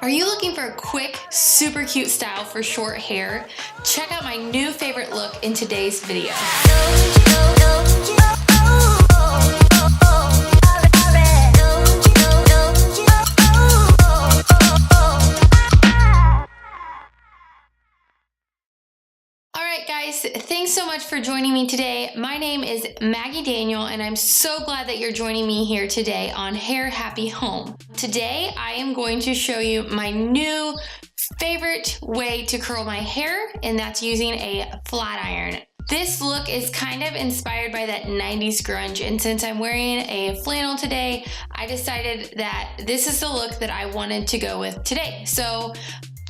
Are you looking for a quick, super cute style for short hair? Check out my new favorite look in today's video. Alright guys, thanks so much for joining me today. My name is Maggie Daniel and I'm so glad that you're joining me here today on Hair Happy Home. Today I am going to show you my new favorite way to curl my hair, and that's using a flat iron. This look is kind of inspired by that 90s grunge, and since I'm wearing a flannel today, I decided that this is the look that I wanted to go with today. So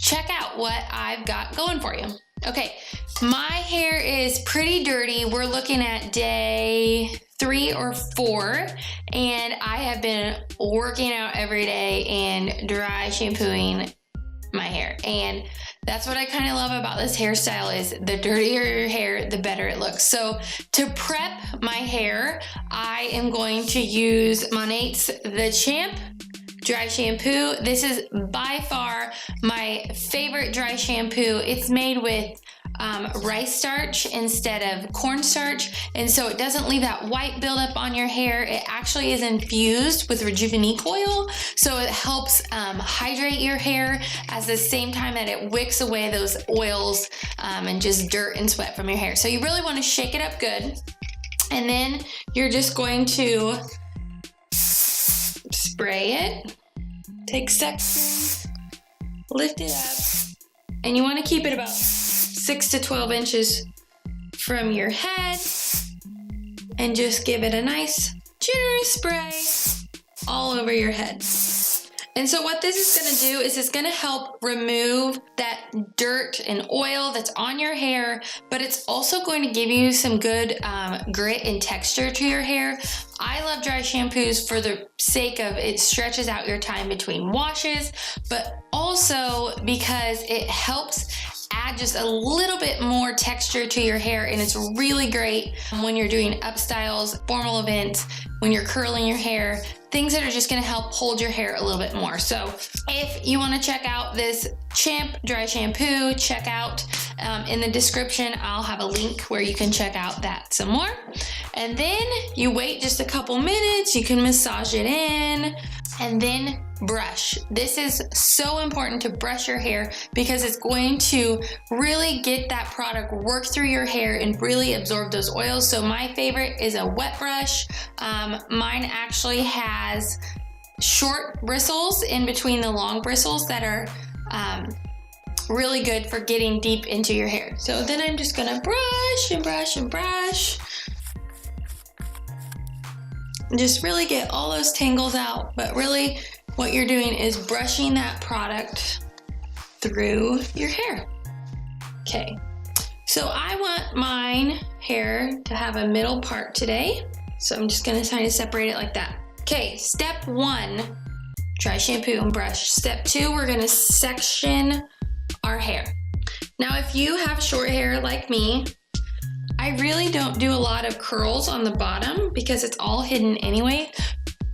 check out what I've got going for you. Okay, my hair is pretty dirty. We're looking at day 3 or 4, and I have been working out every day and dry shampooing my hair. And that's what I kind of love about this hairstyle is the dirtier your hair, the better it looks. So to prep my hair, I am going to use Monat's The Champ dry shampoo. This is by far my favorite dry shampoo. It's made with rice starch instead of cornstarch, and so it doesn't leave that white buildup on your hair. It actually is infused with Rejuvenate oil, so it helps hydrate your hair at the same time that it wicks away those oils and just dirt and sweat from your hair. So you really want to shake it up good, and then you're just going to spray it, take sections, lift it up, and you want to keep it about 6 to 12 inches from your head, and just give it a nice generous spray all over your head. And so what this is going to do is it's going to help remove that dirt and oil that's on your hair, but it's also going to give you some good grit and texture to your hair. I love dry shampoos for the sake of it stretches out your time between washes, but also because it helps add just a little bit more texture to your hair, and it's really great when you're doing up styles, formal events, when you're curling your hair, things that are just going to help hold your hair a little bit more. So if you want to check out this Champ dry shampoo, check out in the description, I'll have a link where you can check out that some more. And then you wait just a couple minutes, you can massage it in, and then brush. This is so important to brush your hair because it's going to really get that product work through your hair and really absorb those oils. So my favorite is a wet brush. Mine actually has short bristles in between the long bristles that are really good for getting deep into your hair. So then I'm just gonna brush and brush and brush. Just really get all those tangles out, but really what you're doing is brushing that product through your hair. Okay, so I want mine hair to have a middle part today, so I'm just gonna kind of separate it like that. Okay, step 1, dry shampoo and brush. Step 2, we're gonna section our hair. Now if you have short hair like me, I really don't do a lot of curls on the bottom because it's all hidden anyway.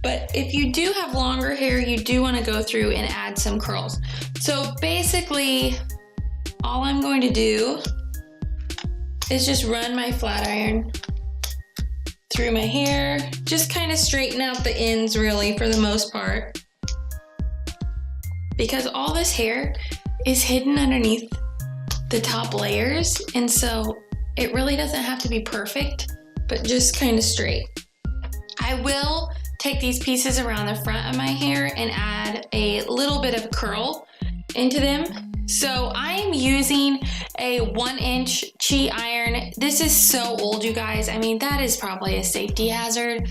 But if you do have longer hair, you do want to go through and add some curls. So basically, all I'm going to do is just run my flat iron through my hair, just kind of straighten out the ends really for the most part. Because all this hair is hidden underneath the top layers, and so it really doesn't have to be perfect, but just kind of straight. I will take these pieces around the front of my hair and add a little bit of curl into them. So I'm using a 1-inch Chi iron. This is so old, you guys. I mean, that is probably a safety hazard.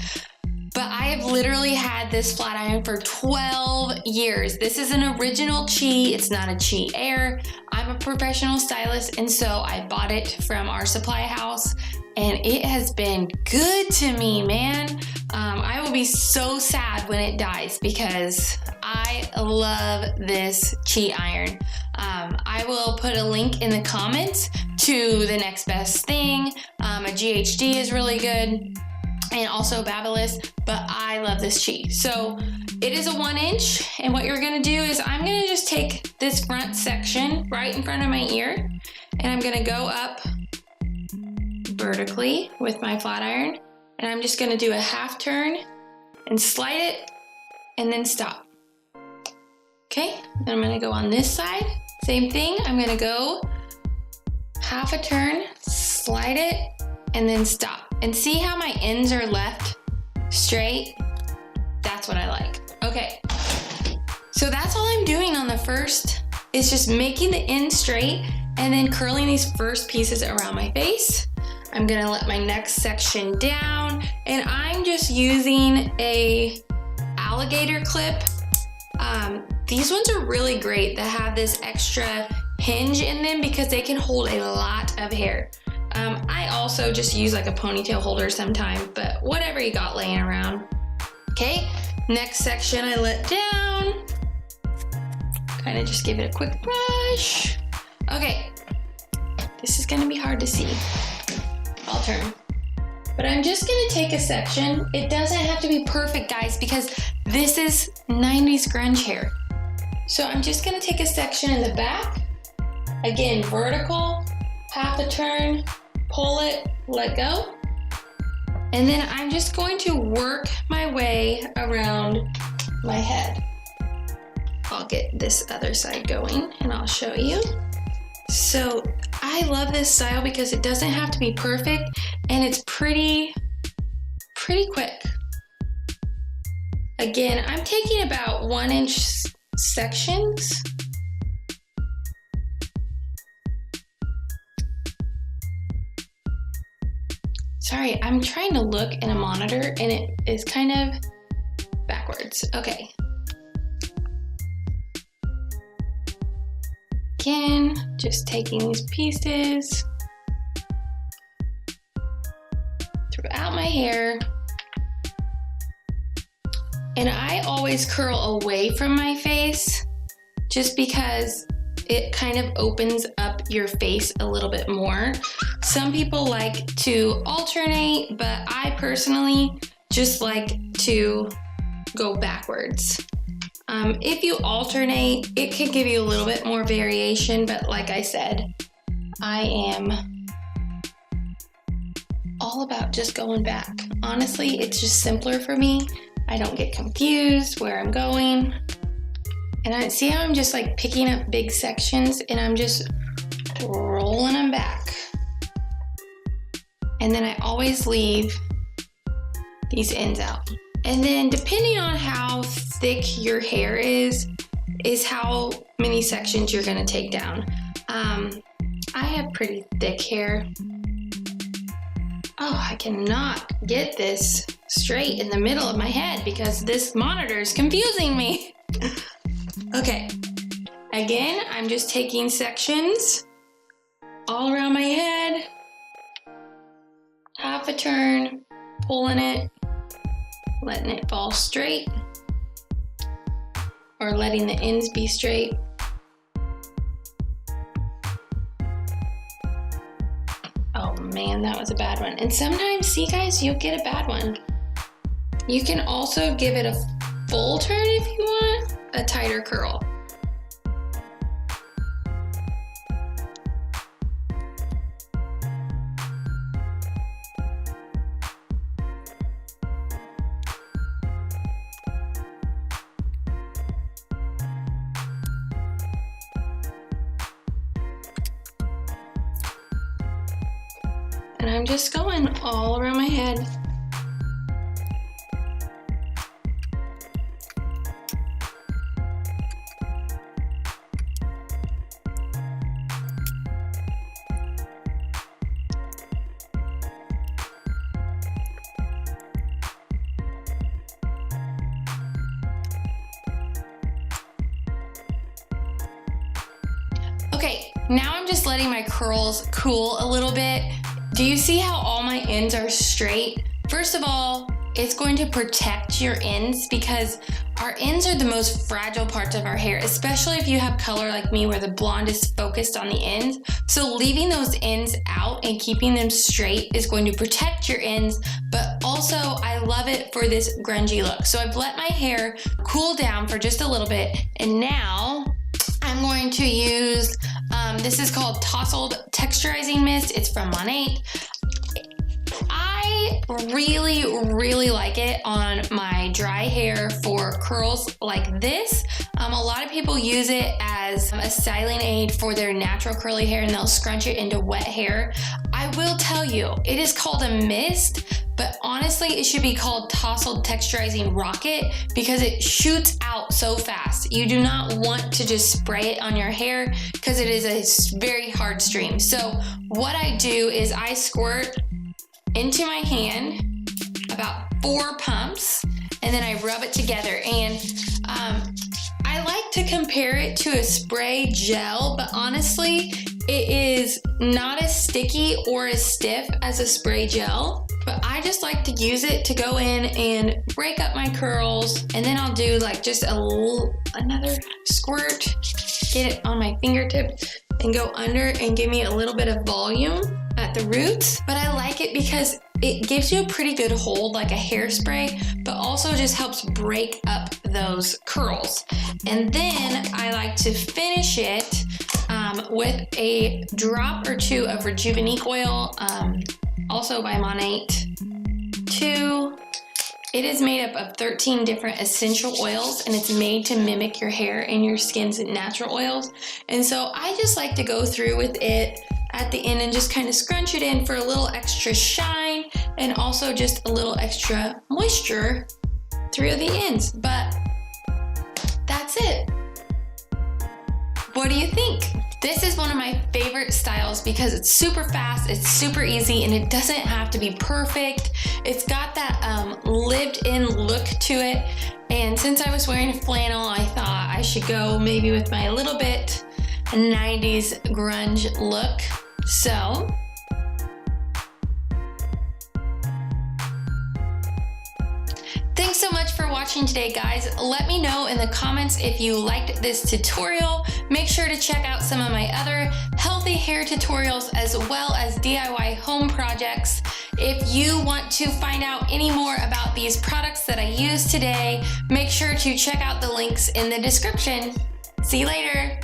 But I have literally had this flat iron for 12 years. This is an original Chi. It's not a Chi Air. I'm a professional stylist, and so I bought it from our supply house, and it has been good to me, man. I will be so sad when it dies because I love this Chi iron. I will put a link in the comments to the next best thing. A GHD is really good, and also Babyliss, but I love this Chi. So it is a 1-inch, and what you're gonna do is I'm gonna just take this front section right in front of my ear, and I'm gonna go up vertically with my flat iron, and I'm just gonna do a half turn and slide it and then stop. Okay, then I'm gonna go on this side, same thing. I'm gonna go half a turn, slide it, and then stop. And see how my ends are left straight? That's what I like. Okay, so that's all I'm doing on the first, is just making the ends straight and then curling these first pieces around my face. I'm gonna let my next section down, and I'm just using a alligator clip. These ones are really great that have this extra hinge in them because they can hold a lot of hair. I also just use like a ponytail holder sometimes, but whatever you got laying around. Okay, next section I let down. Kind of just give it a quick brush. Okay, this is gonna be hard to see. I'll turn. But I'm just gonna take a section. It doesn't have to be perfect, guys, because this is 90s grunge hair. So I'm just gonna take a section in the back. Again, vertical, half a turn, pull it, let go. And then I'm just going to work my way around my head. I'll get this other side going and I'll show you. So I love this style because it doesn't have to be perfect and it's pretty quick. Again, I'm taking about 1-inch sections. Sorry, I'm trying to look in a monitor and it is kind of backwards. Okay. Again, just taking these pieces throughout my hair. And I always curl away from my face just because it kind of opens up your face a little bit more. Some people like to alternate, but I personally just like to go backwards. If you alternate, it can give you a little bit more variation, but like I said, I am all about just going back. Honestly, it's just simpler for me. I don't get confused where I'm going. And I see how I'm just like picking up big sections and I'm just rolling them back. And then I always leave these ends out. And then depending on how thick your hair is how many sections you're gonna take down. I have pretty thick hair. Oh, I cannot get this straight in the middle of my head because this monitor is confusing me. Okay, again, I'm just taking sections all around my head, half a turn, pulling it, letting it fall straight, or letting the ends be straight. Oh man, that was a bad one. And sometimes, see guys, you'll get a bad one. You can also give it a full turn if you want a tighter curl. And I'm just going all around my head. Okay, now I'm just letting my curls cool a little bit. Do you see how all my ends are straight? First of all, it's going to protect your ends because our ends are the most fragile parts of our hair, especially if you have color like me where the blonde is focused on the ends. So leaving those ends out and keeping them straight is going to protect your ends, but also I love it for this grungy look. So I've let my hair cool down for just a little bit, and now I'm going to use, this is called Tousled Texturizing Mist. It's from Monat. I really like it on my dry hair for curls like this. A lot of people use it as a styling aid for their natural curly hair, and they'll scrunch it into wet hair. I will tell you, it is called a mist, but honestly, it should be called Tousled Texturizing Rocket because it shoots out so fast. You do not want to just spray it on your hair because it is a very hard stream. So what I do is I squirt into my hand about 4 pumps, and then I rub it together. And I like to compare it to a spray gel, but honestly, it is not as sticky or as stiff as a spray gel. But I just like to use it to go in and break up my curls, and then I'll do like just another squirt, get it on my fingertip, and go under and give me a little bit of volume at the roots. But I like it because it gives you a pretty good hold like a hairspray, but also just helps break up those curls. And then I like to finish it with a drop or 2 of Rejuvenique oil, also by Monat 2. It is made up of 13 different essential oils, and it's made to mimic your hair and your skin's natural oils. And so I just like to go through with it at the end and just kind of scrunch it in for a little extra shine and also just a little extra moisture through the ends. But that's it. What do you think? This is one of my favorite styles because it's super fast, it's super easy, and it doesn't have to be perfect. It's got that lived-in look to it. And since I was wearing flannel, I thought I should go maybe with my little bit 90s grunge look. So thanks so much for watching today, guys. Let me know in the comments if you liked this tutorial. Make sure to check out some of my other healthy hair tutorials as well as DIY home projects. If you want to find out any more about these products that I used today, make sure to check out the links in the description. See you later.